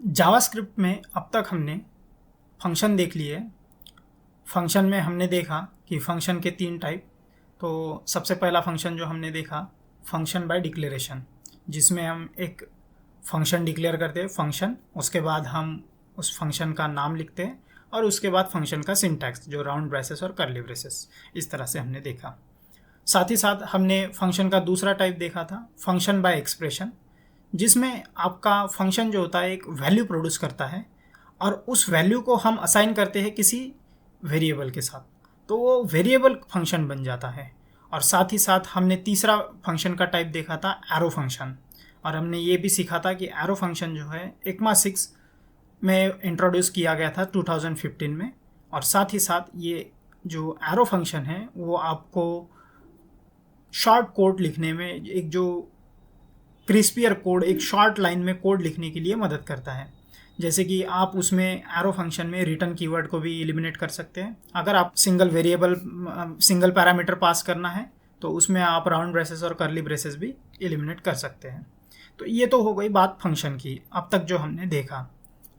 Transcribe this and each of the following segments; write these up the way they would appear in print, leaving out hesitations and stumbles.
JavaScript में अब तक हमने फंक्शन देख लिए। फंक्शन में हमने देखा कि फंक्शन के 3 टाइप। तो सबसे पहला फंक्शन जो हमने देखा, फंक्शन बाय डिक्लेरेशन, जिसमें हम एक फंक्शन डिक्लेयर करते हैं फंक्शन, उसके बाद हम उस फंक्शन का नाम लिखते हैं और उसके बाद फंक्शन का सिंटैक्स जो राउंड ब्रेसेस और कर्ली ब्रेसेस, इस तरह से हमने देखा। साथ ही साथ हमने फंक्शन का दूसरा टाइप देखा था, फंक्शन बाय एक्सप्रेशन, जिसमें आपका फंक्शन जो होता है एक वैल्यू प्रोड्यूस करता है और उस वैल्यू को हम असाइन करते हैं किसी वेरिएबल के साथ, तो वो वेरिएबल फंक्शन बन जाता है। और साथ ही साथ हमने तीसरा फंक्शन का टाइप देखा था एरो फंक्शन, और हमने ये भी सीखा था कि एरो फंक्शन जो है ECMA 6 में इंट्रोड्यूस किया गया था 2015 में। और साथ ही साथ ये जो एरो फंक्शन है वो आपको शॉर्ट कोड लिखने में, एक जो क्रिस्पियर कोड, एक शॉर्ट लाइन में कोड लिखने के लिए मदद करता है। जैसे कि आप उसमें एरो फंक्शन में रिटर्न कीवर्ड को भी एलिमिनेट कर सकते हैं। अगर आप सिंगल पैरामीटर पास करना है तो उसमें आप राउंड ब्रेसेस और कर्ली ब्रेसेस भी एलिमिनेट कर सकते हैं। तो ये तो हो गई बात फंक्शन की, अब तक जो हमने देखा।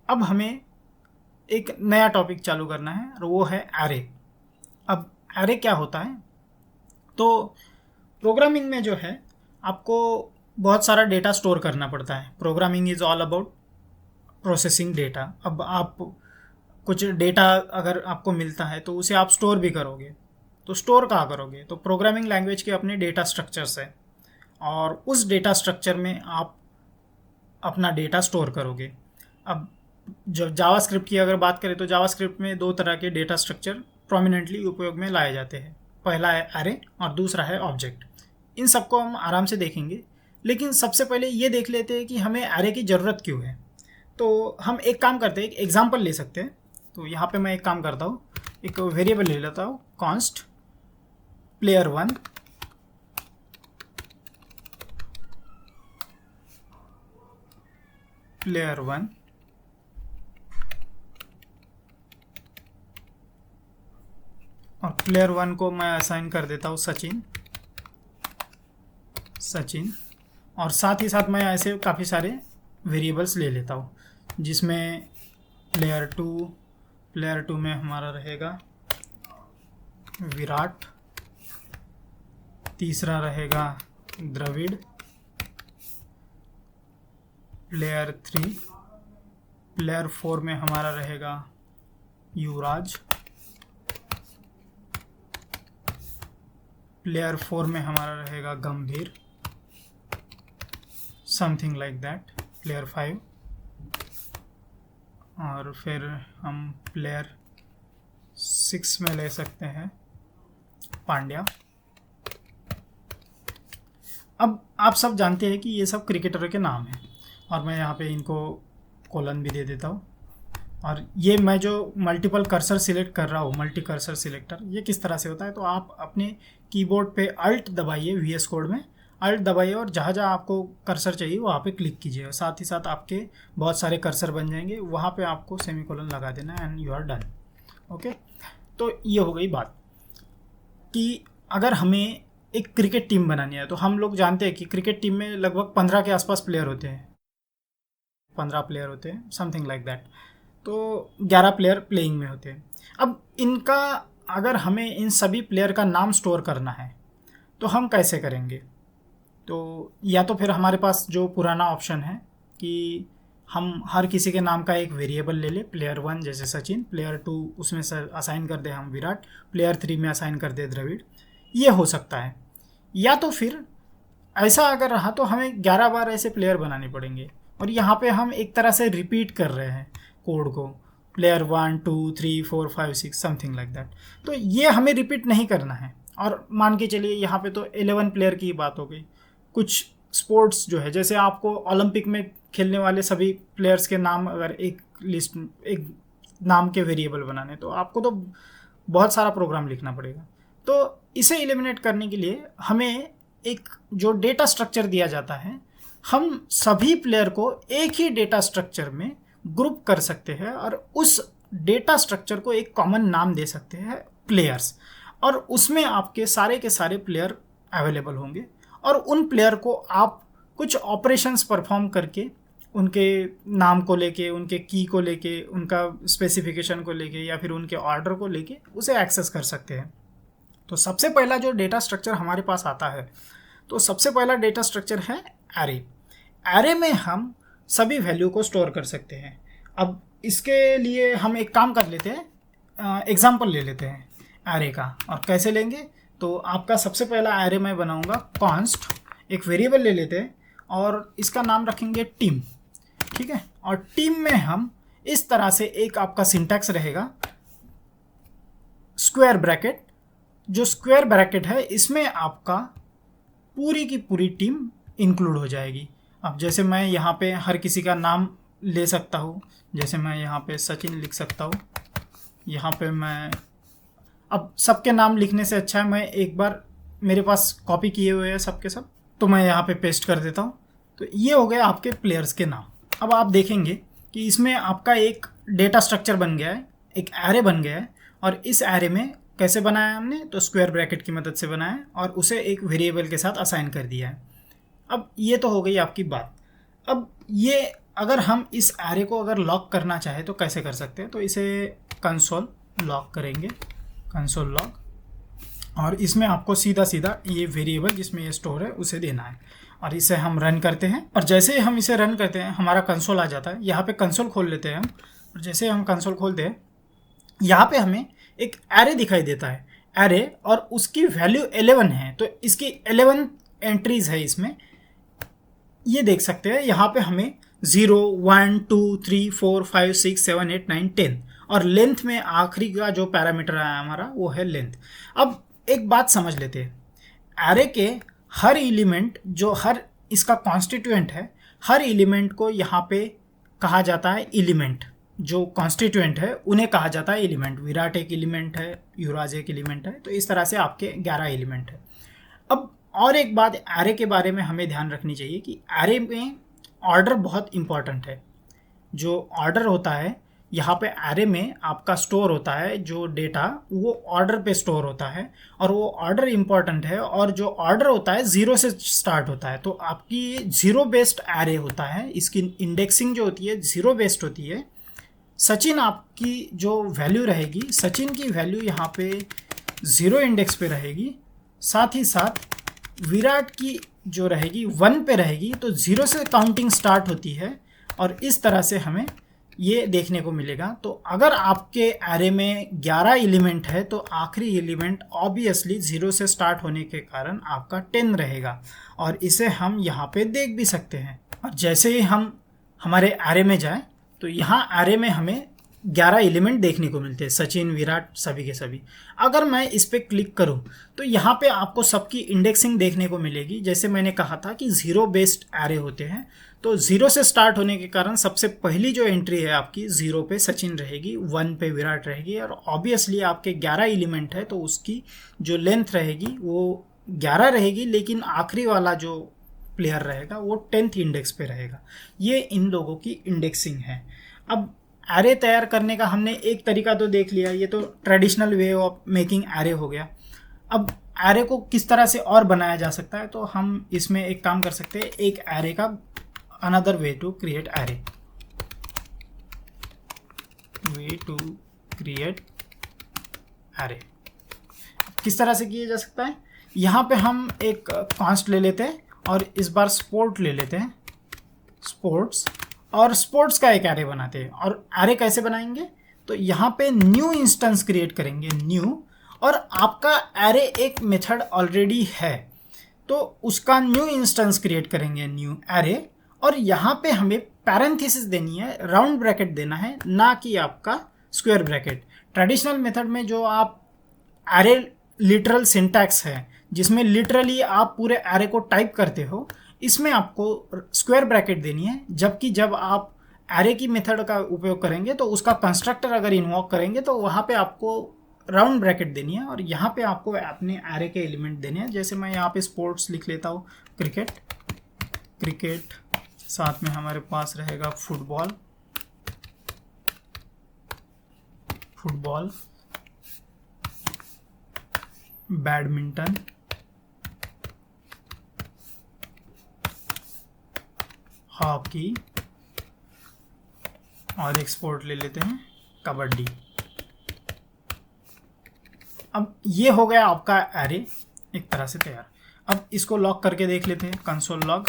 अब हमें एक नया टॉपिक चालू करना है और वो है एरे। अब एरे क्या होता है? तो प्रोग्रामिंग में जो है आपको बहुत सारा डेटा स्टोर करना पड़ता है। Programming is all about processing data. अब आप कुछ डेटा अगर आपको मिलता है तो उसे आप स्टोर भी करोगे, तो स्टोर कहाँ करोगे? तो प्रोग्रामिंग लैंग्वेज के अपने डेटा स्ट्रक्चर्स है और उस डेटा स्ट्रक्चर में आप अपना डेटा स्टोर करोगे। अब जब जावास्क्रिप्ट की अगर बात करें तो जावास्क्रिप्ट में 2 तरह के डेटा स्ट्रक्चर प्रोमिनेंटली उपयोग में लाए जाते हैं। पहला है एरे और दूसरा है ऑब्जेक्ट। इन सबको हम आराम से देखेंगे, लेकिन सबसे पहले ये देख लेते हैं कि हमें एरे की ज़रूरत क्यों है। तो हम एक काम करते हैं, एक एग्जांपल ले सकते हैं। तो यहाँ पे मैं एक काम करता हूँ, एक वेरिएबल ले लेता हूँ, कॉन्स्ट player1 और player1 को मैं असाइन कर देता हूँ सचिन। और साथ ही साथ मैं ऐसे काफ़ी सारे वेरिएबल्स ले लेता हूँ, जिसमें player2 में हमारा रहेगा विराट, तीसरा रहेगा द्रविड़, player4 में हमारा रहेगा युवराज, player4 में हमारा रहेगा गंभीर, समथिंग लाइक दैट, player5। और फिर हम player6 में ले सकते हैं पांड्या। अब आप सब जानते हैं कि ये सब क्रिकेटर के नाम हैं, और मैं यहाँ पे इनको कोलन भी दे देता हूँ। और ये मैं जो मल्टीपल कर्सर सिलेक्ट कर रहा हूँ, मल्टी कर्सर सिलेक्टर, ये किस तरह से होता है? तो आप अपने कीबोर्ड पे अल्ट दबाइए, VS कोड में अल्ट दबाइए और जहाँ जहाँ आपको कर्सर चाहिए वहाँ पे क्लिक कीजिए, और साथ ही साथ आपके बहुत सारे कर्सर बन जाएंगे। वहाँ पे आपको सेमीकोलन लगा देना and you are done. Okay, तो ये हो गई बात कि अगर हमें एक क्रिकेट टीम बनानी है, तो हम लोग जानते हैं कि क्रिकेट टीम में लगभग 15 के आसपास प्लेयर होते हैं, 15 प्लेयर होते हैं, समथिंग लाइक दैट। तो 11 प्लेयर प्लेइंग में होते हैं। अब इनका, अगर हमें इन सभी प्लेयर का नाम स्टोर करना है तो हम कैसे करेंगे? तो या तो फिर हमारे पास जो पुराना ऑप्शन है कि हम हर किसी के नाम का एक वेरिएबल ले ले, player1 जैसे सचिन, player2 उसमें असाइन कर दे हम विराट, player3 में असाइन कर दे द्रविड़, ये हो सकता है। या तो फिर ऐसा अगर रहा तो हमें 11 बार ऐसे प्लेयर बनाने पड़ेंगे, और यहाँ पे हम एक तरह से रिपीट कर रहे हैं कोड को, player1 2 3 4 5 6 समथिंग लाइक दैट। तो ये हमें रिपीट नहीं करना है। और मान के चलिए यहाँ पे तो 11 प्लेयर की बात हो गई। कुछ स्पोर्ट्स जो है, जैसे आपको ओलंपिक में खेलने वाले सभी प्लेयर्स के नाम अगर एक नाम के वेरिएबल बनाने, तो आपको तो बहुत सारा प्रोग्राम लिखना पड़ेगा। तो इसे एलिमिनेट करने के लिए हमें एक जो डेटा स्ट्रक्चर दिया जाता है, हम सभी प्लेयर को एक ही डेटा स्ट्रक्चर में ग्रुप कर सकते हैं और उस डेटा स्ट्रक्चर को एक कॉमन नाम दे सकते हैं प्लेयर्स, और उसमें आपके सारे के सारे प्लेयर अवेलेबल होंगे और उन प्लेयर को आप कुछ ऑपरेशंस परफॉर्म करके उनके नाम को लेके, उनके की को लेके, उनका स्पेसिफिकेशन को लेके या फिर उनके ऑर्डर को लेके उसे एक्सेस कर सकते हैं। तो सबसे पहला जो डेटा स्ट्रक्चर हमारे पास आता है, तो सबसे पहला डेटा स्ट्रक्चर है एरे। एरे में हम सभी वैल्यू को स्टोर कर सकते हैं। अब इसके लिए हम एक काम कर लेते हैं, एग्जाम्पल ले लेते हैं एरे का। और कैसे लेंगे, तो आपका सबसे पहला एरे मैं बनाऊंगा कॉन्स्ट, एक वेरिएबल ले लेते हैं और इसका नाम रखेंगे टीम, ठीक है। और टीम में हम इस तरह से एक आपका सिंटैक्स रहेगा, स्क्वायर ब्रैकेट। जो स्क्वायर ब्रैकेट है इसमें आपका पूरी की पूरी टीम इंक्लूड हो जाएगी। अब जैसे मैं यहाँ पे हर किसी का नाम ले सकता हूँ, जैसे मैं यहाँ पे सचिन लिख सकता हूँ। यहाँ पे मैं, अब सबके नाम लिखने से अच्छा है मैं एक बार, मेरे पास कॉपी किए हुए हैं सबके सब, तो मैं यहाँ पे पेस्ट कर देता हूँ। तो ये हो गया आपके प्लेयर्स के नाम। अब आप देखेंगे कि इसमें आपका एक डेटा स्ट्रक्चर बन गया है, एक एरे बन गया है। और इस एरे में कैसे बनाया हमने, तो स्क्वायर ब्रैकेट की मदद से बनाया और उसे एक वेरिएबल के साथ असाइन कर दिया है। अब ये तो हो गई आपकी बात। अब ये अगर हम इस एरे को अगर लॉक करना चाहे तो कैसे कर सकते हैं, तो इसे कंसोल लॉक करेंगे, कंसोल लॉक, और इसमें आपको सीधा सीधा ये वेरिएबल जिसमें ये स्टोर है उसे देना है। और इसे हम रन करते हैं, और जैसे ही हम इसे रन करते हैं हमारा कंसोल आ जाता है। यहाँ पे कंसोल खोल लेते हैं हम, और जैसे हम कंसोल खोलते हैं यहाँ पे हमें एक एरे दिखाई देता है, एरे, और उसकी वैल्यू 11 है। तो इसकी 11 एंट्रीज है इसमें, ये देख सकते हैं। यहाँ पे हमें 0, 1, 2, 3, 4, 5, 6, 7, 8, 9, 10, और लेंथ में आखिरी का जो पैरामीटर आया हमारा वो है लेंथ। अब एक बात समझ लेते हैं, एरे के हर एलिमेंट जो हर इसका कॉन्स्टिट्यूएंट है, हर एलिमेंट को यहाँ पे कहा जाता है एलिमेंट। जो कॉन्स्टिट्यूएंट है उन्हें कहा जाता है एलिमेंट। विराट एक एलिमेंट है, युवराज एक एलिमेंट है। तो इस तरह से आपके 11 एलिमेंट है। अब और एक बात एरे के बारे में हमें ध्यान रखनी चाहिए कि एरे में ऑर्डर बहुत इंपॉर्टेंट है। जो ऑर्डर होता है यहाँ पे एरे में आपका स्टोर होता है, जो डेटा वो ऑर्डर पे स्टोर होता है, और वो ऑर्डर इंपॉर्टेंट है। और जो ऑर्डर होता है 0 से स्टार्ट होता है। तो आपकी 0 बेस्ड एरे होता है, इसकी इंडेक्सिंग जो होती है 0 बेस्ड होती है। सचिन आपकी जो वैल्यू रहेगी, सचिन की वैल्यू यहाँ पे 0 इंडेक्स पे रहेगी। साथ ही साथ विराट की जो रहेगी 1 पे रहेगी। तो 0 से काउंटिंग स्टार्ट होती है, और इस तरह से हमें ये देखने को मिलेगा। तो अगर आपके एरे में 11 एलिमेंट है तो आखिरी एलिमेंट ऑब्वियसली 0 से स्टार्ट होने के कारण आपका 10 रहेगा, और इसे हम यहाँ पे देख भी सकते हैं। और जैसे ही हम हमारे एरे में जाएं तो यहाँ एरे में हमें 11 एलिमेंट देखने को मिलते हैं, सचिन, विराट, सभी के सभी। अगर मैं इस पर क्लिक करूं तो यहाँ पे आपको सबकी इंडेक्सिंग देखने को मिलेगी। जैसे मैंने कहा था कि 0 बेस्ड एरे होते हैं, तो 0 से स्टार्ट होने के कारण सबसे पहली जो एंट्री है आपकी 0 पे सचिन रहेगी, 1 पे विराट रहेगी, और ऑब्वियसली आपके 11 एलिमेंट है तो उसकी जो लेंथ रहेगी वो 11 रहेगी। लेकिन आखिरी वाला जो प्लेयर रहेगा वो 10th इंडेक्स पे रहेगा। ये इन लोगों की इंडेक्सिंग है। अब एरे तैयार करने का हमने एक तरीका तो देख लिया, ये तो traditional way of making array हो गया। अब एरे को किस तरह से और बनाया जा सकता है, तो हम इसमें एक काम कर सकते हैं, एक एरे का another way to create array, way to create array किस तरह से किया जा सकता है। यहाँ पे हम एक कॉन्स्ट ले लेते हैं और इस बार स्पोर्ट ले लेते हैं, स्पोर्ट्स, और स्पोर्ट्स का एक एरे बनाते हैं। और एरे कैसे बनाएंगे, तो यहाँ पे न्यू इंस्टेंस क्रिएट करेंगे, न्यू, और आपका एरे एक मेथड ऑलरेडी है तो उसका न्यू इंस्टेंस क्रिएट करेंगे, न्यू एरे। और यहाँ पे हमें पैरेंथेसिस देनी है, राउंड ब्रैकेट देना है, ना कि आपका स्क्वायर ब्रैकेट। ट्रेडिशनल मेथड में जो आप एरे लिटरल सिंटैक्स है जिसमें लिटरली आप पूरे एरे को टाइप करते हो, इसमें आपको स्क्वायर ब्रैकेट देनी है। जबकि जब आप एरे की मेथड का उपयोग करेंगे तो उसका कंस्ट्रक्टर अगर इन्वॉक करेंगे तो वहाँ पे आपको राउंड ब्रैकेट देनी है, और यहाँ पे आपको अपने एरे के एलिमेंट देने हैं। जैसे मैं यहाँ पे स्पोर्ट्स लिख लेता हूँ, क्रिकेट, क्रिकेट, साथ में हमारे पास रहेगा फुटबॉल, फुटबॉल, बैडमिंटन, हॉकी, और एक्सपोर्ट ले लेते हैं कबड्डी। अब ये हो गया आपका एरे एक तरह से तैयार। अब इसको लॉक करके देख लेते हैं, कंसोल लॉग,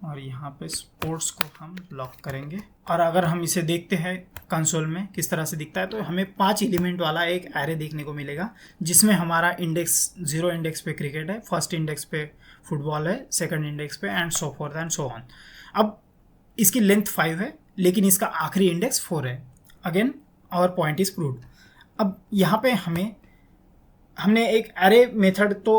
और यहाँ पे स्पोर्ट्स को हम लॉक करेंगे। और अगर हम इसे देखते हैं कंसोल में किस तरह से दिखता है, तो हमें 5 एलिमेंट वाला एक एरे देखने को मिलेगा, जिसमें हमारा इंडेक्स 0 इंडेक्स पे क्रिकेट है, फर्स्ट इंडेक्स पे फुटबॉल है, सेकंड इंडेक्स पे and so fourth and so on. अब इसकी लेंथ 5 है, लेकिन इसका आखिरी इंडेक्स 4 है। Again our point is proved. अब यहाँ पे हमने एक एरे मेथड तो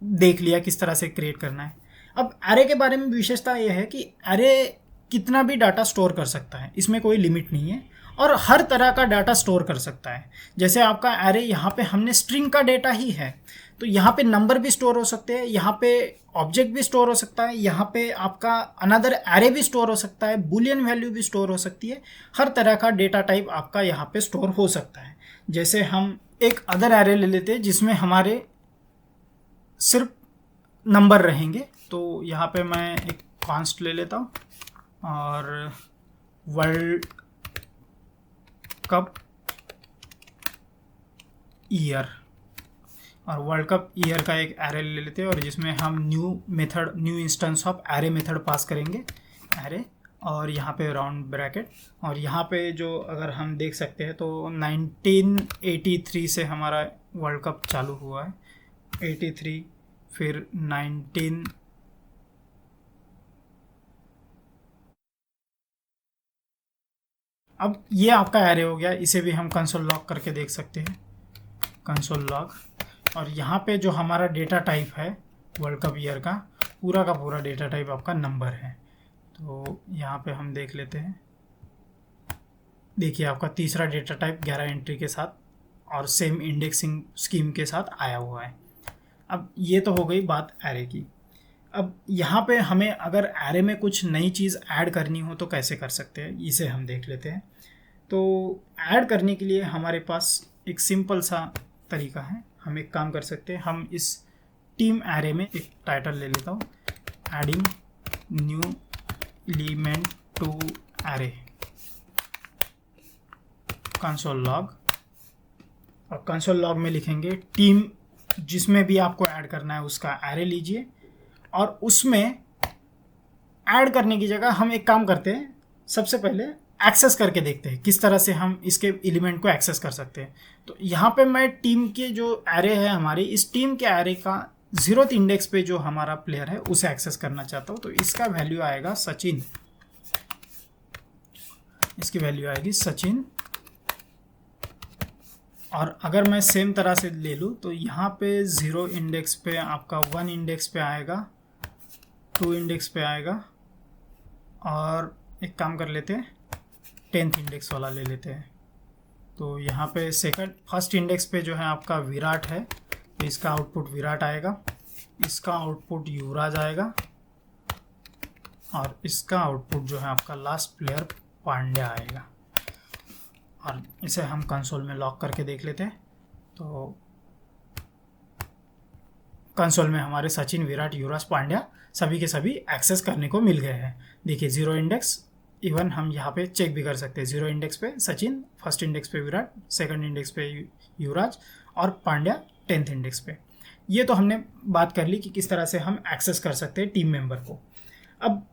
देख लिया किस तरह से क्रिएट करना है। अब एरे के बारे में विशेषता यह है कि एरे कितना भी डाटा स्टोर कर सकता है, इसमें कोई लिमिट नहीं है, और हर तरह का डाटा स्टोर कर सकता है। जैसे आपका एरे यहाँ पे हमने स्ट्रिंग का डेटा ही है, तो यहाँ पे नंबर भी स्टोर हो सकते हैं, यहाँ पे ऑब्जेक्ट भी स्टोर हो सकता है, यहाँ पे आपका अनदर एरे भी स्टोर हो सकता है, बुलियन वैल्यू भी स्टोर हो सकती है। हर तरह का डेटा टाइप आपका यहाँ पे स्टोर हो सकता है। जैसे हम एक अदर एरे ले लेते हैं जिसमें हमारे सिर्फ नंबर रहेंगे, तो यहाँ पे मैं एक कॉन्स्ट ले लेता हूँ और वर्ल्ड कप ईयर, और वर्ल्ड कप ईयर का एक एरे ले लेते हैं, और जिसमें हम new instance of array method pass करेंगे, एरे, और यहाँ पे राउंड ब्रैकेट। और यहाँ पे जो अगर हम देख सकते हैं तो 1983 से हमारा वर्ल्ड कप चालू हुआ है, 83, फिर 19, अब ये आपका एरे हो गया। इसे भी हम कंसोल लॉग करके देख सकते हैं, कंसोल लॉग। और यहाँ पे जो हमारा डेटा टाइप है वर्ल्ड कप ईयर का पूरा डेटा टाइप आपका नंबर है। तो यहाँ पे हम देख लेते हैं, देखिए आपका तीसरा डेटा टाइप 11 एंट्री के साथ और सेम इंडेक्सिंग स्कीम के साथ आया हुआ है। अब ये तो हो गई बात एरे की। अब यहाँ पे हमें अगर एरे में कुछ नई चीज़ ऐड करनी हो तो कैसे कर सकते हैं, इसे हम देख लेते हैं। तो ऐड करने के लिए हमारे पास एक सिंपल सा तरीका है। हम एक काम कर सकते हैं, हम इस टीम एरे में एक टाइटल ले लेता हूँ, adding new element to array, console log. और कंसोल लॉग में लिखेंगे टीम, जिसमें भी आपको ऐड करना है उसका एरे लीजिए, और उसमें ऐड करने की जगह हम एक काम करते हैं, सबसे पहले एक्सेस करके देखते हैं किस तरह से हम इसके एलिमेंट को एक्सेस कर सकते हैं। तो यहाँ पे मैं टीम के जो एरे है हमारी, इस टीम के एरे का 0th इंडेक्स पे जो हमारा प्लेयर है उसे एक्सेस करना चाहता हूँ। तो इसका वैल्यू आएगा सचिन, इसकी वैल्यू आएगी सचिन। और अगर मैं सेम तरह से ले लूँ तो यहाँ पे 0 इंडेक्स पे आपका 1 इंडेक्स पे आएगा, 2 इंडेक्स पे आएगा, और एक काम कर लेते हैं 10th इंडेक्स वाला ले लेते हैं। तो यहाँ पे फर्स्ट इंडेक्स पे जो है आपका विराट है, तो इसका आउटपुट विराट आएगा, इसका आउटपुट युवराज आएगा, और इसका आउटपुट जो है आपका लास्ट प्लेयर पांड्या आएगा। और इसे हम कंसोल में लॉक करके देख लेते हैं। तो कंसोल में हमारे सचिन, विराट, युवराज, पांड्या सभी के सभी एक्सेस करने को मिल गए हैं। देखिए 0 इंडेक्स, इवन हम यहाँ पे चेक भी कर सकते हैं, 0 इंडेक्स पे सचिन, फर्स्ट इंडेक्स पे विराट, सेकंड इंडेक्स पे युवराज, और पांड्या 10th इंडेक्स पे। ये तो हमने बात कर ली कि किस तरह से हम एक्सेस कर सकते हैं टीम मेंबर को। अब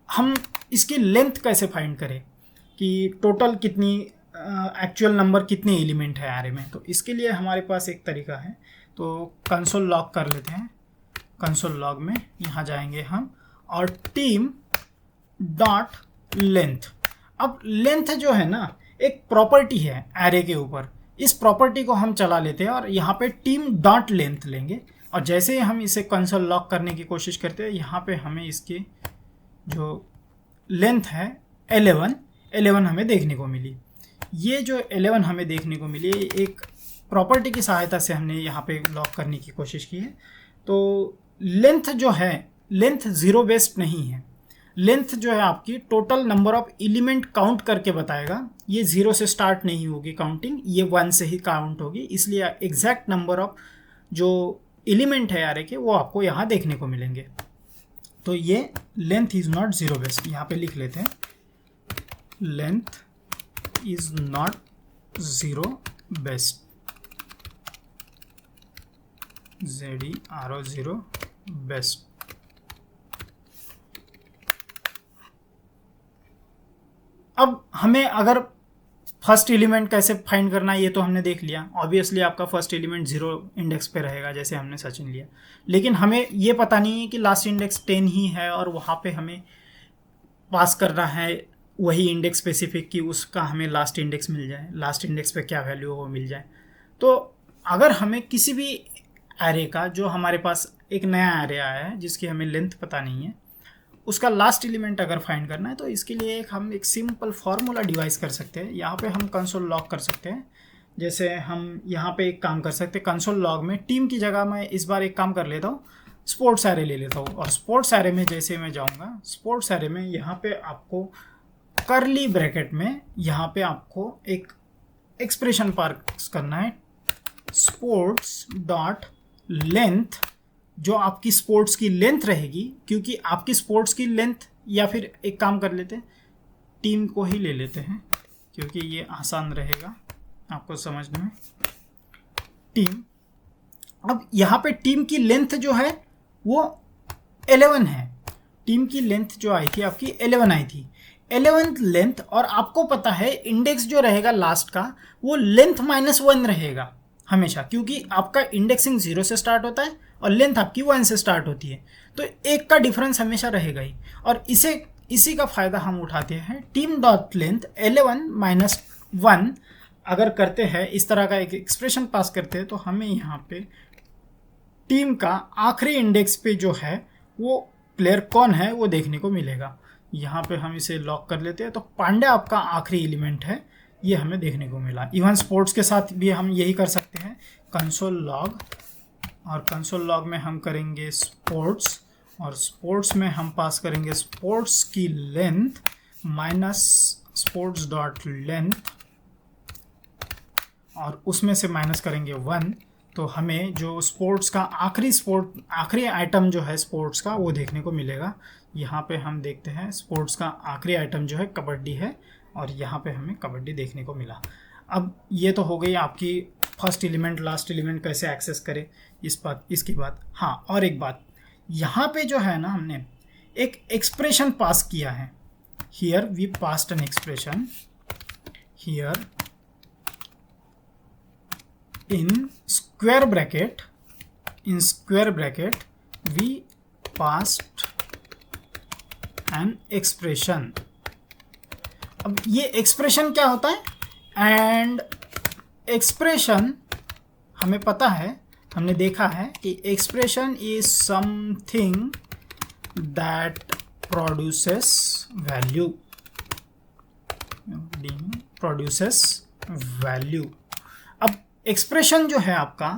हम इसकी लेंथ कैसे फाइंड करें कि टोटल कितनी एक्चुअल नंबर कितने एलिमेंट है एरे में। तो इसके लिए हमारे पास एक तरीका है। तो कंसोल लॉग कर लेते हैं, कंसोल लॉग में यहाँ जाएंगे हम, और टीम डॉट लेंथ। अब लेंथ जो है ना एक प्रॉपर्टी है एरे के ऊपर, इस प्रॉपर्टी को हम चला लेते हैं और यहाँ पे टीम डॉट लेंथ लेंगे। और जैसे ही हम इसे कंसोल लॉक करने की कोशिश करते हैं, यहाँ पे हमें इसकी जो लेंथ है 11 हमें देखने को मिली। ये जो 11 हमें देखने को मिली एक प्रॉपर्टी की सहायता से हमने यहाँ पे लॉक करने की कोशिश की है। तो लेंथ जो है, लेंथ 0 बेस्ड नहीं है, लेंथ जो है आपकी total number of element count करके बताएगा। ये 0 से स्टार्ट नहीं होगी काउंटिंग, ये 1 से ही काउंट होगी, इसलिए एग्जैक्ट नंबर ऑफ जो एलिमेंट है एरे के वो आपको यहाँ देखने को मिलेंगे। तो ये लेंथ इज नॉट 0 बेस्ड, यहाँ पे लिख लेते हैं length is not 0 best, ZERO0 best. अब हमें अगर फर्स्ट एलिमेंट कैसे फाइंड करना है ये तो हमने देख लिया। ऑब्वियसली आपका फर्स्ट एलिमेंट 0 इंडेक्स पे रहेगा जैसे हमने सचिन लिया, लेकिन हमें ये पता नहीं है कि लास्ट इंडेक्स 10 ही है और वहाँ पे हमें पास करना है वही इंडेक्स स्पेसिफिक कि उसका हमें लास्ट इंडेक्स मिल जाए, लास्ट इंडेक्स पे क्या वैल्यू हो वो मिल जाए। तो अगर हमें किसी भी एरे का, जो हमारे पास एक नया एरे आया है जिसकी हमें लेंथ पता नहीं है, उसका लास्ट एलिमेंट अगर फाइंड करना है तो इसके लिए हम एक सिंपल फार्मूला डिवाइस कर सकते हैं। यहाँ पे हम कंसोल लॉग कर सकते हैं। जैसे हम यहाँ पे एक काम कर सकते हैं, कंसोल लॉग में टीम की जगह मैं इस बार एक काम कर लेता हूँ, स्पोर्ट्स एरे ले लेता हूँ। और स्पोर्ट्स एरे में जैसे मैं जाऊँगा, स्पोर्ट्स एरे में यहाँ पे आपको कर्ली ब्रैकेट में यहाँ पे आपको एक एक्सप्रेशन पास करना है, स्पोर्ट्स डॉट लेंथ, जो आपकी स्पोर्ट्स की लेंथ रहेगी, क्योंकि आपकी स्पोर्ट्स की लेंथ, या फिर एक काम कर लेते हैं टीम को ही ले लेते हैं क्योंकि ये आसान रहेगा आपको समझने में। टीम, अब यहाँ पे टीम की लेंथ जो है वो 11 है। टीम की लेंथ जो आई थी आपकी 11 आई थी, 11th लेंथ। और आपको पता है इंडेक्स जो रहेगा लास्ट का वो लेंथ -1 रहेगा हमेशा, क्योंकि आपका इंडेक्सिंग 0 से स्टार्ट होता है और लेंथ आपकी 1 से स्टार्ट होती है, तो एक का डिफरेंस हमेशा रहेगा ही। और इसी का फ़ायदा हम उठाते हैं। टीम डॉट लेंथ 11 - 1 अगर करते हैं, इस तरह का एक एक्सप्रेशन पास करते हैं, तो हमें यहाँ पे टीम का आखिरी इंडेक्स पे जो है वो प्लेयर कौन है वो देखने को मिलेगा। यहाँ पे हम इसे लॉक कर लेते हैं, तो पांड्या आपका आखिरी एलिमेंट है, ये हमें देखने को मिला। इवन स्पोर्ट्स के साथ भी हम यही कर सकते हैं, कंसोल लॉग, और कंसोल लॉग में हम करेंगे स्पोर्ट्स, और स्पोर्ट्स में हम पास करेंगे स्पोर्ट्स की length minus sports dot length, और उसमें से माइनस करेंगे 1, तो हमें जो स्पोर्ट्स का आखिरी आइटम जो है स्पोर्ट्स का वो देखने को मिलेगा। यहाँ पे हम देखते हैं स्पोर्ट्स का आखिरी आइटम जो है कबड्डी है, और यहाँ पे हमें कबड्डी देखने को मिला। अब ये तो हो गई आपकी फर्स्ट एलिमेंट लास्ट एलिमेंट कैसे एक्सेस करे इसकी बात। हाँ, और एक बात, यहाँ पे जो है ना हमने एक एक्सप्रेशन पास किया है। Here we passed an expression, here in square bracket we passed an expression। अब ये एक्सप्रेशन क्या होता है, एंड एक्सप्रेशन हमें पता है, हमने देखा है कि expression is something that produces value, अब एक्सप्रेशन जो है आपका,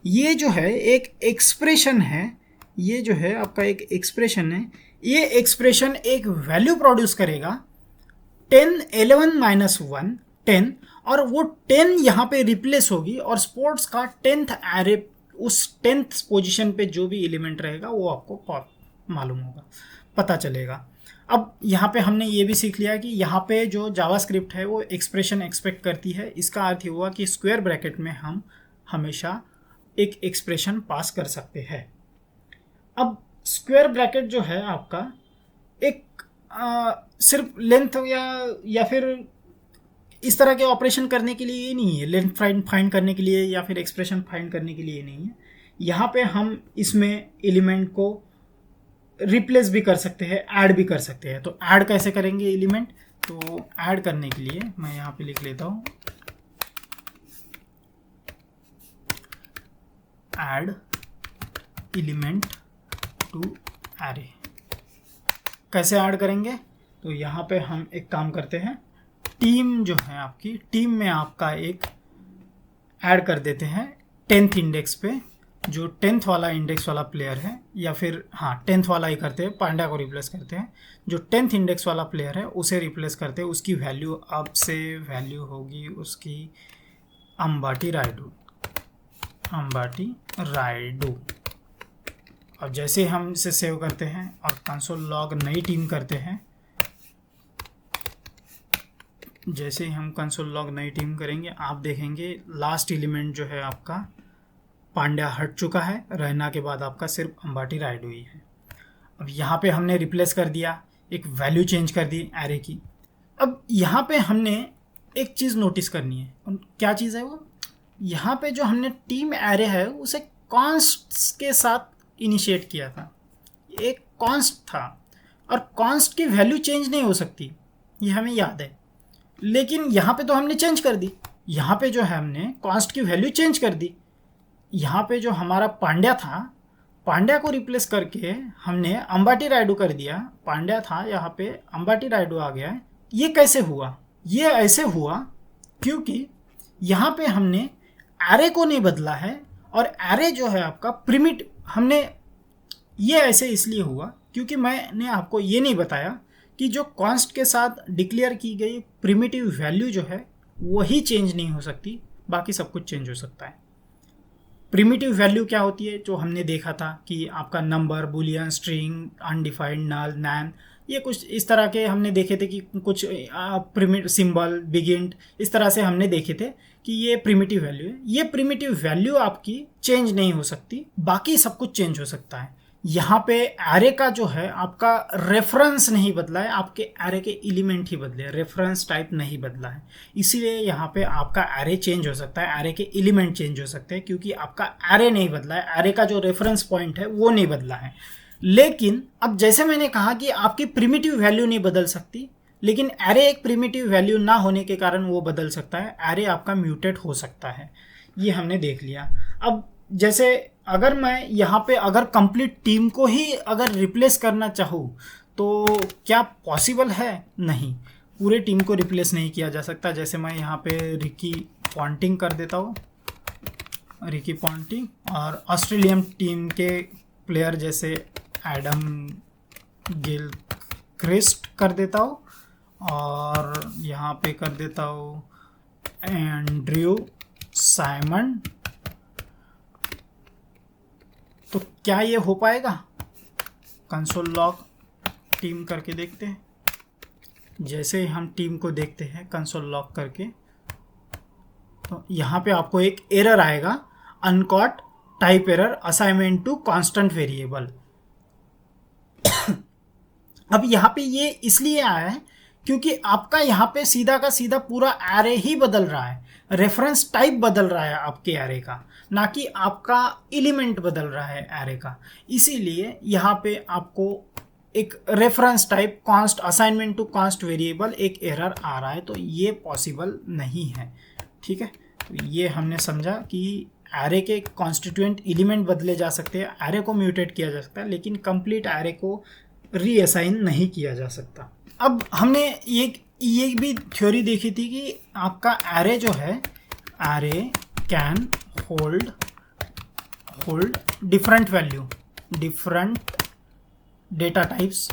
ये जो है एक एक्सप्रेशन है, ये जो है आपका एक एक्सप्रेशन है, ये एक्सप्रेशन एक वैल्यू प्रोड्यूस करेगा 10 11 - 1 10, और वो 10 यहाँ पे रिप्लेस होगी, और स्पोर्ट्स का 10th एरे, उस 10th पोजीशन पे जो भी एलिमेंट रहेगा वो आपको मालूम होगा, पता चलेगा। अब यहाँ पे हमने ये भी सीख लिया कि यहाँ पे जो जावास्क्रिप्ट है वो एक्सप्रेशन एक्सपेक्ट करती है। इसका अर्थ हुआ कि स्क्वायर ब्रैकेट में हम हमेशा एक एक्सप्रेशन पास कर सकते हैं। अब स्क्वायर ब्रैकेट जो है आपका एक सिर्फ लेंथ या फिर इस तरह के ऑपरेशन करने के लिए नहीं है, लेंथ फाइंड करने के लिए या फिर एक्सप्रेशन फाइंड करने के लिए नहीं है। यहाँ पे हम इसमें एलिमेंट को रिप्लेस भी कर सकते हैं, ऐड भी कर सकते हैं। तो ऐड कैसे करेंगे एलिमेंट, तो ऐड करने के लिए मैं यहाँ पे लिख लेता हूँ ऐड एलिमेंट टू एरे। कैसे ऐड करेंगे, तो यहाँ पे हम एक काम करते हैं, टीम जो है आपकी, टीम में आपका एक ऐड कर देते हैं 10th इंडेक्स पे, जो 10th वाला इंडेक्स वाला प्लेयर है, या फिर हाँ 10th वाला ही करते हैं, पांड्या को रिप्लेस करते हैं। जो 10th इंडेक्स वाला प्लेयर है उसे रिप्लेस करते हैं, उसकी वैल्यू अब से वैल्यू होगी उसकी अंबाटी रायडू। अब जैसे हम इसे सेव करते हैं और कंसोल लॉग नई टीम करते हैं, जैसे ही हम कंसोल लॉग नई टीम करेंगे आप देखेंगे लास्ट एलिमेंट जो है आपका पांड्या हट चुका है, रैना के बाद आपका सिर्फ अंबाटी राइड हुई है। अब यहाँ पे हमने रिप्लेस कर दिया, एक वैल्यू चेंज कर दी एरे की। अब यहाँ पे हमने एक चीज़ नोटिस करनी है, क्या चीज़ है वो, यहाँ पे जो हमने टीम एरे है उसे कॉन्स्ट के साथ इनिशिएट किया था, एक कॉन्स्ट था और कॉन्स्ट की वैल्यू चेंज नहीं हो सकती, ये हमें याद है। लेकिन यहाँ पे तो हमने चेंज कर दी, यहाँ पे जो है हमने कॉन्स्ट की वैल्यू चेंज कर दी। यहाँ पे जो हमारा पांड्या था, पांड्या को रिप्लेस करके हमने अंबाटी रायडू कर दिया। पांड्या था, यहाँ पे अंबाटी रायडू आ गया है। ये कैसे हुआ? ये ऐसे हुआ क्योंकि यहाँ पे हमने एरे को नहीं बदला है और एरे जो है आपका प्रिमिट हमने, ये ऐसे इसलिए हुआ क्योंकि मैंने आपको ये नहीं बताया कि जो कॉन्स्ट के साथ डिक्लेयर की गई प्रिमिटिव वैल्यू जो है वही चेंज नहीं हो सकती, बाकी सब कुछ चेंज हो सकता है। प्रिमिटिव वैल्यू क्या होती है? जो हमने देखा था कि आपका नंबर, बुलियन, स्ट्रिंग, अनडिफाइंड, नल, नैन, ये कुछ इस तरह के हमने देखे थे कि कुछ प्रिमिटिव सिंबल, बिगिंट, इस तरह से हमने देखे थे कि ये प्रिमिटिव वैल्यू है। ये प्रिमिटिव वैल्यू आपकी चेंज नहीं हो सकती, बाकी सब कुछ चेंज हो सकता है। यहाँ पे एरे का जो है आपका रेफरेंस नहीं बदला है, आपके एरे के एलिमेंट ही बदले, रेफरेंस टाइप नहीं बदला है। इसीलिए यहाँ पे आपका एरे चेंज हो सकता है, एरे के एलिमेंट चेंज हो सकते हैं क्योंकि आपका एरे नहीं बदला है, एरे का जो रेफरेंस पॉइंट है वो नहीं बदला है। लेकिन अब जैसे मैंने कहा कि आपकी प्रिमिटिव वैल्यू नहीं बदल सकती, लेकिन एरे एक प्रिमिटिव वैल्यू ना होने के कारण वो बदल सकता है, एरे आपका म्यूटेट हो सकता है। ये हमने देख लिया। अब जैसे अगर मैं यहाँ पे अगर कंप्लीट टीम को ही अगर रिप्लेस करना चाहूँ तो क्या पॉसिबल है? नहीं, पूरे टीम को रिप्लेस नहीं किया जा सकता। जैसे मैं यहाँ पे रिकी पॉन्टिंग कर देता हूँ, रिकी पॉन्टिंग, और ऑस्ट्रेलियन टीम के प्लेयर जैसे एडम गिलक्रिस्ट कर देता हूँ, और यहाँ पे कर देता हूँ एंड्रयू साइमन। तो क्या ये हो पाएगा? कंसोल लॉग टीम करके देखते हैं। जैसे ही हम टीम को देखते हैं कंसोल लॉग करके, तो यहाँ पे आपको एक एरर आएगा, uncaught type error assignment to constant variable. अब यहाँ पे ये इसलिए आया है क्योंकि आपका यहाँ पे सीधा का सीधा पूरा एरे ही बदल रहा है, रेफरेंस टाइप बदल रहा है आपके एरे का, ना कि आपका एलिमेंट बदल रहा है एरे का। इसीलिए यहाँ पे आपको एक reference type const assignment to const variable एक एरर आ रहा है, तो ये पॉसिबल नहीं है। ठीक है, तो ये हमने समझा कि एरे के कॉन्स्टिट्यूएंट एलिमेंट बदले जा सकते हैं, एरे को म्यूटेट किया जा सकता है, लेकिन कंप्लीट एरे को रीअसाइन नहीं किया जा सकता। अब हमने ये भी थ्योरी देखी थी कि आपका एरे जो है, array can hold different value, different data types,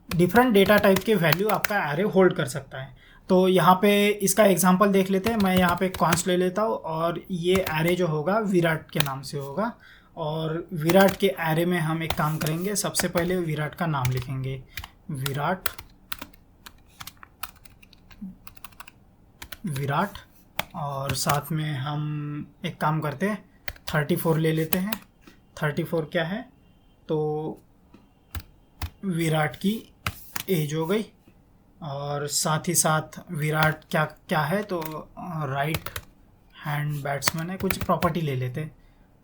different data type के वैल्यू आपका एरे होल्ड कर सकता है। तो यहाँ पे इसका एग्जांपल देख लेते हैं। मैं यहाँ पे कॉन्स्ट ले लेता हूँ और ये एरे जो होगा विराट के नाम से होगा, और विराट के एरे में हम एक काम करेंगे, सबसे पहले विराट का नाम लिखेंगे, विराट, और साथ में हम एक काम करते हैं 34 ले लेते हैं। 34 क्या है? तो विराट की एज हो गई, और साथ ही साथ विराट क्या क्या है? तो राइट हैंड बैट्समैन है, कुछ प्रॉपर्टी ले लेते हैं,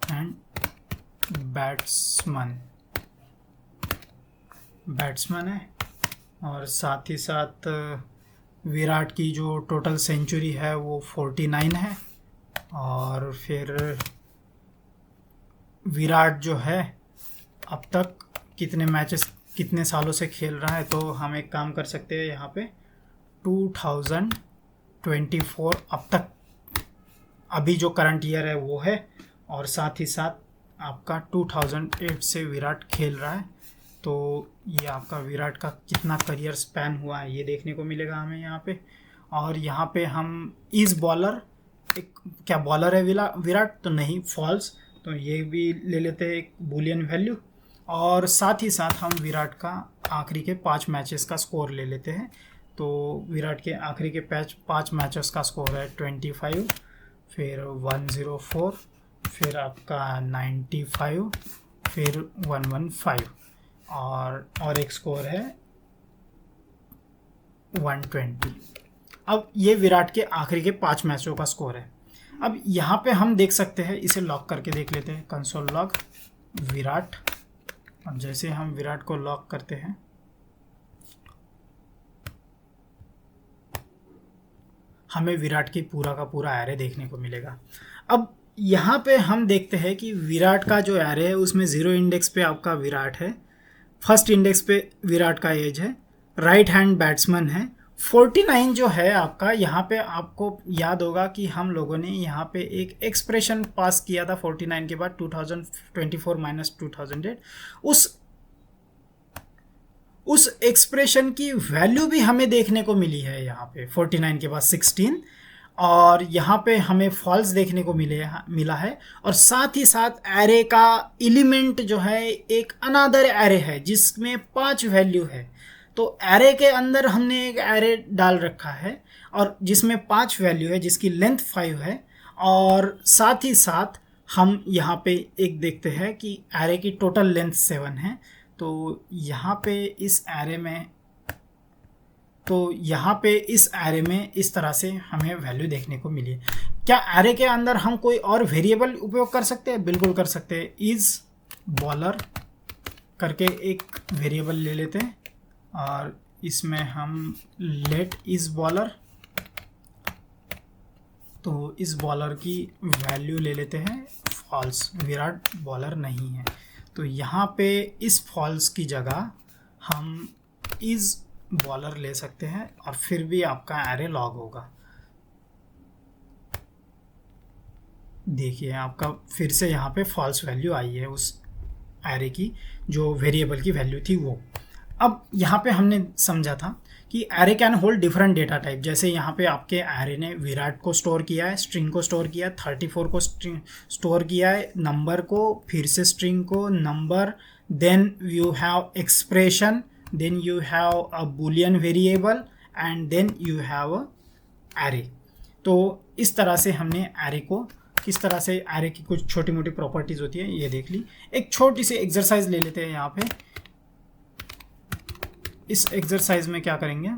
हैंड बैट्समैन है, और साथ ही साथ विराट की जो टोटल सेंचुरी है वो 49 है, और फिर विराट जो है अब तक कितने मैचेस कितने सालों से खेल रहा है, तो हम एक काम कर सकते हैं यहाँ पे 2024 अब तक, अभी जो करंट ईयर है वो है, और साथ ही साथ आपका 2008 से विराट खेल रहा है। तो ये आपका विराट का कितना करियर स्पैन हुआ है ये देखने को मिलेगा हमें यहाँ पे। और यहाँ पे हम इस बॉलर, एक क्या बॉलर है विराट? तो नहीं, फॉल्स, तो ये भी ले लेते हैं एक बुलियन वैल्यू, और साथ ही साथ हम विराट का आखिरी के 5 मैचेस का स्कोर ले लेते हैं। तो विराट के आखिरी के 5 मैचेस का स्कोर है 25, फिर 104, फिर आपका 95, फिर 115 और एक स्कोर है 120। अब ये विराट के आखिरी के 5 मैचों का स्कोर है। अब यहाँ पे हम देख सकते हैं, इसे लॉक करके देख लेते हैं, कंसोल लॉग विराट। अब जैसे हम विराट को लॉक करते हैं, हमें विराट की पूरा का पूरा एरे देखने को मिलेगा। अब यहाँ पे हम देखते हैं कि विराट का जो एरे है उसमें 0 इंडेक्स पे आपका विराट है, फर्स्ट इंडेक्स पे विराट का एज है, राइट हैंड बैट्समैन है। 49 जो है आपका, यहाँ पे आपको याद होगा कि हम लोगों ने यहाँ पे एक एक्सप्रेशन पास किया था 49 के बाद 2024 - 2008। उस एक्सप्रेशन की वैल्यू भी हमें देखने को मिली है यहाँ पे 49 के बाद 16, और यहाँ पे हमें फॉल्स देखने को मिला है। और साथ ही साथ एरे का एलिमेंट जो है एक अनदर एरे है जिसमें 5 वैल्यू है। तो एरे के अंदर हमने एक एरे डाल रखा है और जिसमें 5 वैल्यू है, जिसकी लेंथ 5 है। और साथ ही साथ हम यहाँ पे एक देखते हैं कि एरे की टोटल लेंथ 7 है। तो यहाँ पे इस एरे में इस तरह से हमें वैल्यू देखने को मिली है। क्या एरे के अंदर हम कोई और वेरिएबल उपयोग कर सकते हैं? बिल्कुल कर सकते हैं। इज बॉलर करके एक वेरिएबल ले लेते हैं और इसमें हम लेट इज बॉलर, तो इस बॉलर की वैल्यू ले लेते हैं फॉल्स, विराट बॉलर नहीं है। तो यहाँ पे इस फॉल्स की जगह हम इज बॉलर ले सकते हैं और फिर भी आपका एरे लॉग होगा। देखिए आपका फिर से यहाँ पे फॉल्स वैल्यू आई है उस एरे की, जो वेरिएबल की वैल्यू थी वो। अब यहाँ पे हमने समझा था कि array can hold different data type. जैसे यहाँ पे आपके एरे ने विराट को स्टोर किया है, स्ट्रिंग को स्टोर किया है, 34 को स्टोर किया है, नंबर को, फिर से स्ट्रिंग को, number, then you have expression, then you have a boolean variable and then you have a array। तो इस तरह से हमने एरे को, किस तरह से एरे की कुछ छोटी मोटी प्रॉपर्टीज होती है ये देख ली। एक छोटी सी एक्सरसाइज ले लेते हैं यहाँ पे। इस एक्सरसाइज में क्या करेंगे,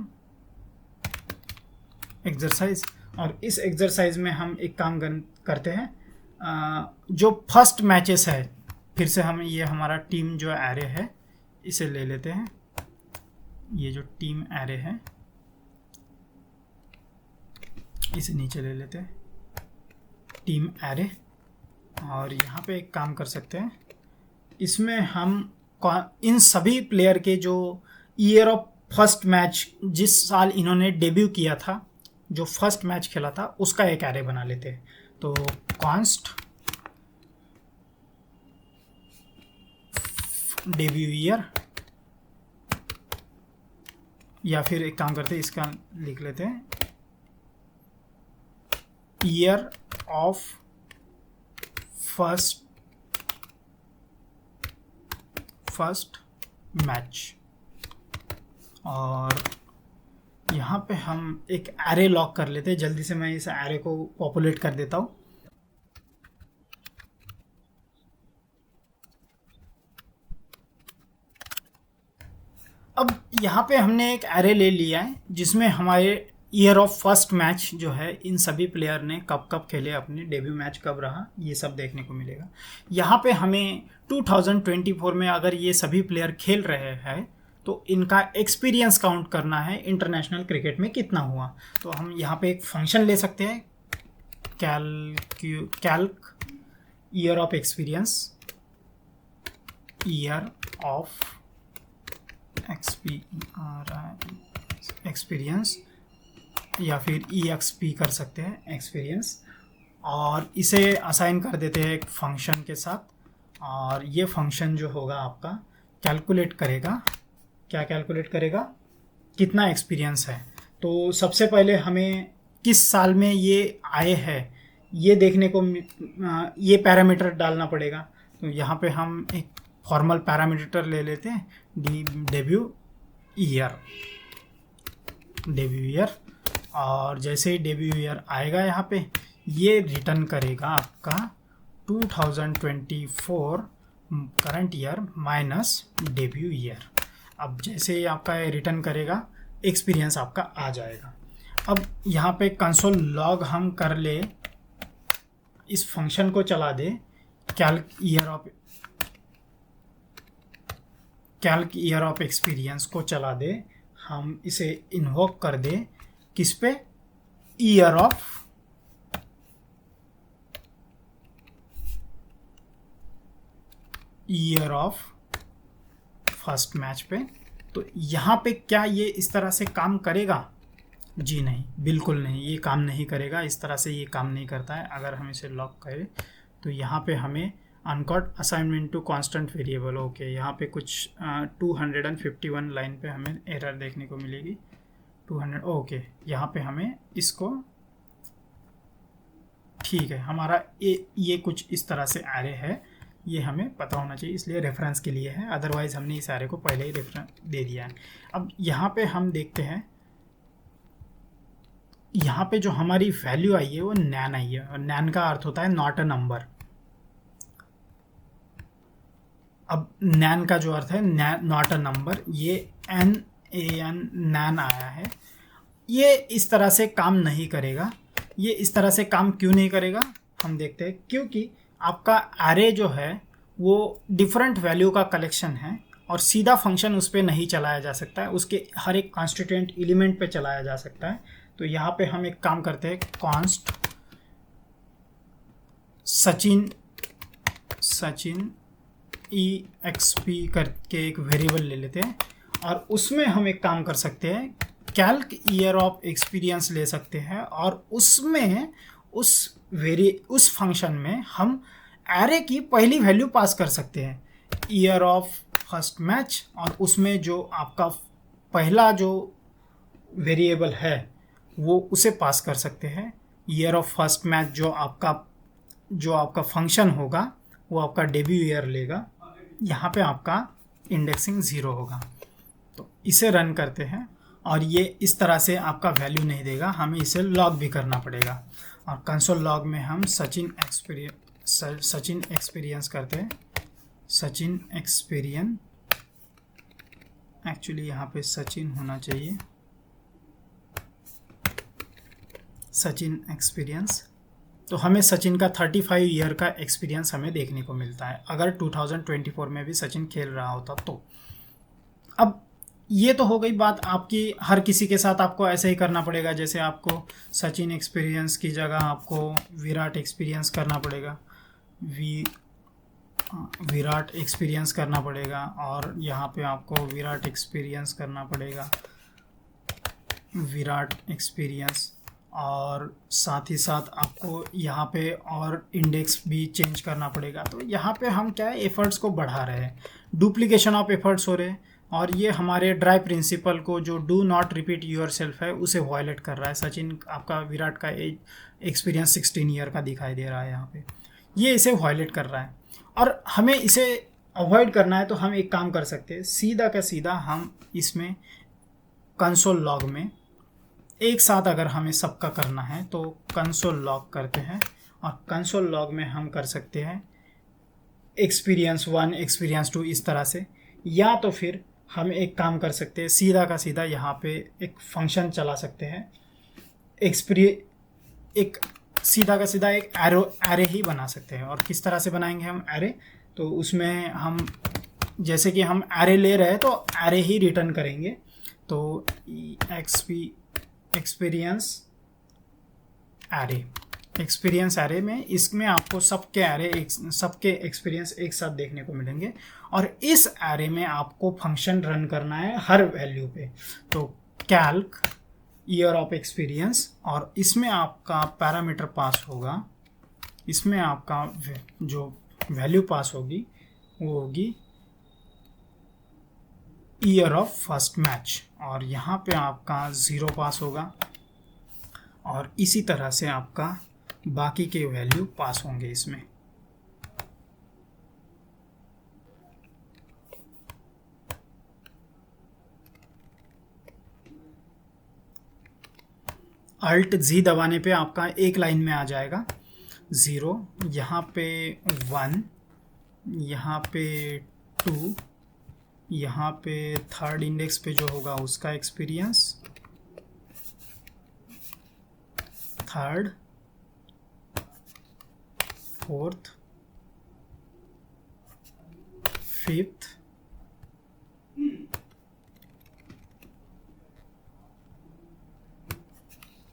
एक्सरसाइज, और इस एक्सरसाइज में हम एक काम करते हैं, जो फर्स्ट मैचेस है, फिर से हम ये हमारा टीम जो एरे है इसे ले लेते हैं। ये जो टीम एरे है इसे नीचे ले लेते हैं, टीम एरे। और यहाँ पे एक काम कर सकते हैं, इसमें हम इन सभी प्लेयर के जो ईयर ऑफ फर्स्ट मैच, जिस साल इन्होंने डेब्यू किया था, जो फर्स्ट मैच खेला था, उसका एक एरे बना लेते हैं। तो कॉन्स्ट डेब्यू ईयर, या फिर एक काम करते हैं इसका लिख लेते हैं, ईयर ऑफ फर्स्ट मैच। और यहाँ पे हम एक एरे लॉक कर लेते हैं। जल्दी से मैं इस एरे को पॉपुलेट कर देता हूँ। अब यहाँ पे हमने एक एरे ले लिया है जिसमें हमारे ईयर ऑफ फर्स्ट मैच जो है, इन सभी प्लेयर ने कब कब खेले, अपने डेब्यू मैच कब रहा, ये सब देखने को मिलेगा। यहाँ पे हमें 2024 में अगर ये सभी प्लेयर खेल रहे हैं तो इनका एक्सपीरियंस काउंट करना है इंटरनेशनल क्रिकेट में कितना हुआ। तो हम यहाँ पे एक फंक्शन ले सकते हैं, Calc year of experience, year of experience, या फिर EXP कर सकते हैं, एक्सपीरियंस। और इसे असाइन कर देते हैं एक फंक्शन के साथ। और ये फंक्शन जो होगा आपका कैलकुलेट करेगा, क्या कैलकुलेट करेगा, कितना एक्सपीरियंस है। तो सबसे पहले हमें किस साल में ये आए हैं ये देखने को, ये पैरामीटर डालना पड़ेगा। तो यहाँ पे हम एक फॉर्मल पैरामीटर ले लेते हैं, डेब्यू ईयर। डेब्यू ईयर, और जैसे ही डेब्यू ईयर आएगा यहाँ पे ये रिटर्न करेगा आपका 2024 current year minus debut year. अब जैसे ही आपका ये रिटर्न करेगा एक्सपीरियंस आपका आ जाएगा। अब यहाँ पे कंसोल लॉग हम कर ले, इस फंक्शन को चला दे, कैल्क ईयर ऑफ एक्सपीरियंस को चला दे, हम इसे इन्वोक कर दे किस पे, ईयर ऑफ फर्स्ट मैच पे। तो यहाँ पे क्या ये इस तरह से काम करेगा? जी नहीं, बिल्कुल नहीं, ये काम नहीं करेगा, इस तरह से ये काम नहीं करता है। अगर हम इसे लॉक करें तो यहाँ पे हमें uncaught assignment to constant variable, okay, यहाँ पे कुछ 251 लाइन पे हमें एरर देखने को मिलेगी। 200, ओके, यहाँ पे हमें इसको, ठीक है, हमारा ये कुछ इस तरह से एरे है, ये हमें पता होना चाहिए, इसलिए रेफरेंस के लिए है, अदरवाइज हमने इस एरे को पहले ही रेफरेंस दे दिया है। अब यहाँ पे हम देखते हैं, यहाँ पे जो हमारी वैल्यू आई है वो नैन आई है, और नैन का अर्थ होता है नॉट अ नंबर। अब नैन का जो अर्थ है नॉट अ नंबर, ये NaN नैन आया है। ये इस तरह से काम नहीं करेगा। ये इस तरह से काम क्यों नहीं करेगा हम देखते हैं, क्योंकि आपका एरे जो है वो डिफरेंट वैल्यू का कलेक्शन है और सीधा फंक्शन उस पर नहीं चलाया जा सकता है, उसके हर एक कॉन्स्टिट्यूएंट एलिमेंट पे चलाया जा सकता है। तो यहाँ पे हम एक काम करते हैं, कॉन्स्ट सचिन EXP करके एक वेरिएबल ले लेते हैं, और उसमें हम एक काम कर सकते हैं, कैल्क ईयर ऑफ एक्सपीरियंस ले सकते हैं, और उसमें उस फंक्शन में हम एरे की पहली वैल्यू पास कर सकते हैं, ईयर ऑफ फर्स्ट मैच, और उसमें जो आपका पहला जो वेरिएबल है वो उसे पास कर सकते हैं। ईयर ऑफ फर्स्ट मैच जो आपका फंक्शन होगा वो आपका डेब्यू ईयर लेगा, यहाँ पे आपका इंडेक्सिंग 0 होगा। तो इसे रन करते हैं और ये इस तरह से आपका वैल्यू नहीं देगा, हमें इसे लॉग भी करना पड़ेगा। और कंसोल लॉग में हम सचिन एक्सपीरियंस करते हैं, सचिन एक्सपीरियंस, एक्चुअली यहाँ पे सचिन होना चाहिए, सचिन एक्सपीरियंस। तो हमें सचिन का 35 ईयर का एक्सपीरियंस हमें देखने को मिलता है, अगर 2024 में भी सचिन खेल रहा होता तो। अब ये तो हो गई बात आपकी, हर किसी के साथ आपको ऐसे ही करना पड़ेगा, जैसे आपको सचिन एक्सपीरियंस की जगह आपको विराट एक्सपीरियंस करना पड़ेगा, विराट एक्सपीरियंस करना पड़ेगा, और यहाँ पे आपको विराट एक्सपीरियंस करना पड़ेगा, विराट एक्सपीरियंस, और साथ ही साथ आपको यहाँ पे और इंडेक्स भी चेंज करना पड़ेगा। तो यहाँ पे हम क्या है, एफर्ट्स को बढ़ा रहे हैं, डुप्लीकेशन ऑफ एफर्ट्स हो रहे हैं, और ये हमारे ड्राइव प्रिंसिपल को जो do not repeat yourself है उसे वायलेट कर रहा है। सचिन आपका विराट का एक्सपीरियंस 16 ईयर का दिखाई दे रहा है यहाँ पे, ये इसे वायलेट कर रहा है, और हमें इसे अवॉइड करना है। तो हम एक काम कर सकते हैं, सीधा का सीधा हम इसमें कंसोल लॉग में एक साथ अगर हमें सबका करना है तो कंसोल लॉग करते हैं, और कंसोल लॉग में हम कर सकते हैं एक्सपीरियंस 1 एक्सपीरियंस 2 इस तरह से, या तो फिर हम एक काम कर सकते हैं, सीधा का सीधा यहाँ पे एक फंक्शन चला सकते हैं, एक सीधा का सीधा एक एरे ही बना सकते हैं। और किस तरह से बनाएंगे हम एरे, तो उसमें हम जैसे कि हम एरे ले रहे हैं तो एरे ही रिटर्न करेंगे। तो एक्सपीरियंस एरे में इसमें आपको सबके एक्सपीरियंस एक साथ देखने को मिलेंगे, और इस एरे में आपको फंक्शन रन करना है हर वैल्यू पे। तो कैल्क ईयर ऑफ एक्सपीरियंस, और इसमें आपका पैरामीटर पास होगा, इसमें आपका जो वैल्यू पास होगी वो होगी ईयर ऑफ फर्स्ट मैच, और यहाँ पे आपका 0 पास होगा, और इसी तरह से आपका बाकी के वैल्यू पास होंगे इसमें। अल्ट जी दबाने पे आपका एक लाइन में आ जाएगा 0, यहाँ पे 1, यहाँ पे 2, यहाँ पे थर्ड इंडेक्स पे जो होगा उसका एक्सपीरियंस, थर्ड, फोर्थ, फिफ्थ,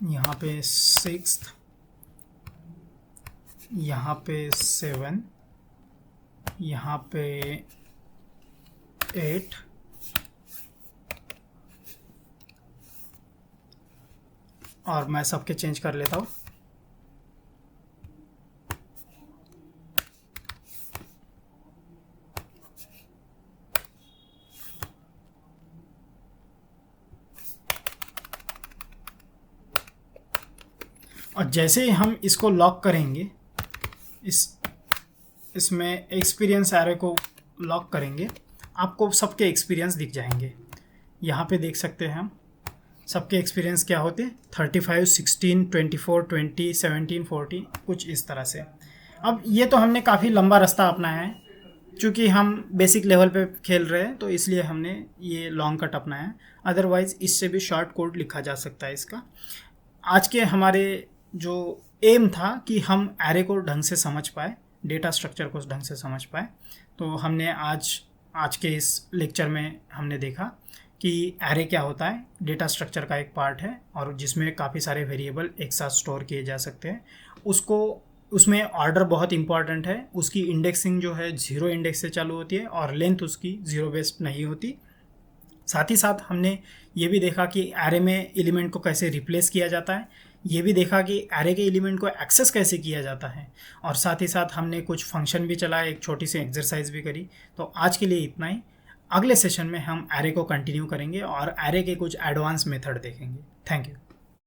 यहाँ पे सिक्स्थ, यहाँ पे 7, यहाँ पे 8, और मैं सबके चेंज कर लेता हूँ। और जैसे ही हम इसको लॉक करेंगे, इसमें एक्सपीरियंस एरे को लॉक करेंगे, आपको सबके एक्सपीरियंस दिख जाएंगे। यहाँ पे देख सकते हैं हम सबके एक्सपीरियंस क्या होते हैं, 35, 16, 24, 20, 17, 40, कुछ इस तरह से। अब ये तो हमने काफ़ी लंबा रास्ता अपनाया है, चूँकि हम बेसिक लेवल पे खेल रहे हैं तो इसलिए हमने ये लॉन्ग कट अपनाया है। अदरवाइज़ इससे भी शॉर्ट कोड लिखा जा सकता है इसका। आज के हमारे जो एम था कि हम एरे को ढंग से समझ पाए, डेटा स्ट्रक्चर को ढंग से समझ पाए, तो हमने आज के इस लेक्चर में हमने देखा कि एरे क्या होता है, डेटा स्ट्रक्चर का एक पार्ट है और जिसमें काफ़ी सारे वेरिएबल एक साथ स्टोर किए जा सकते हैं। उसमें ऑर्डर बहुत इंपॉर्टेंट है, उसकी इंडेक्सिंग जो है 0 इंडेक्स से चालू होती है और लेंथ उसकी 0 बेस्ड नहीं होती। साथ ही साथ हमने ये भी देखा कि एरे में एलिमेंट को कैसे रिप्लेस किया जाता है, ये भी देखा कि एरे के एलिमेंट को एक्सेस कैसे किया जाता है, और साथ ही साथ हमने कुछ फंक्शन भी चलाए, एक छोटी सी एक्सरसाइज भी करी। तो आज के लिए इतना ही। अगले सेशन में हम एरे को कंटिन्यू करेंगे और एरे के कुछ एडवांस मेथड देखेंगे। Thank you.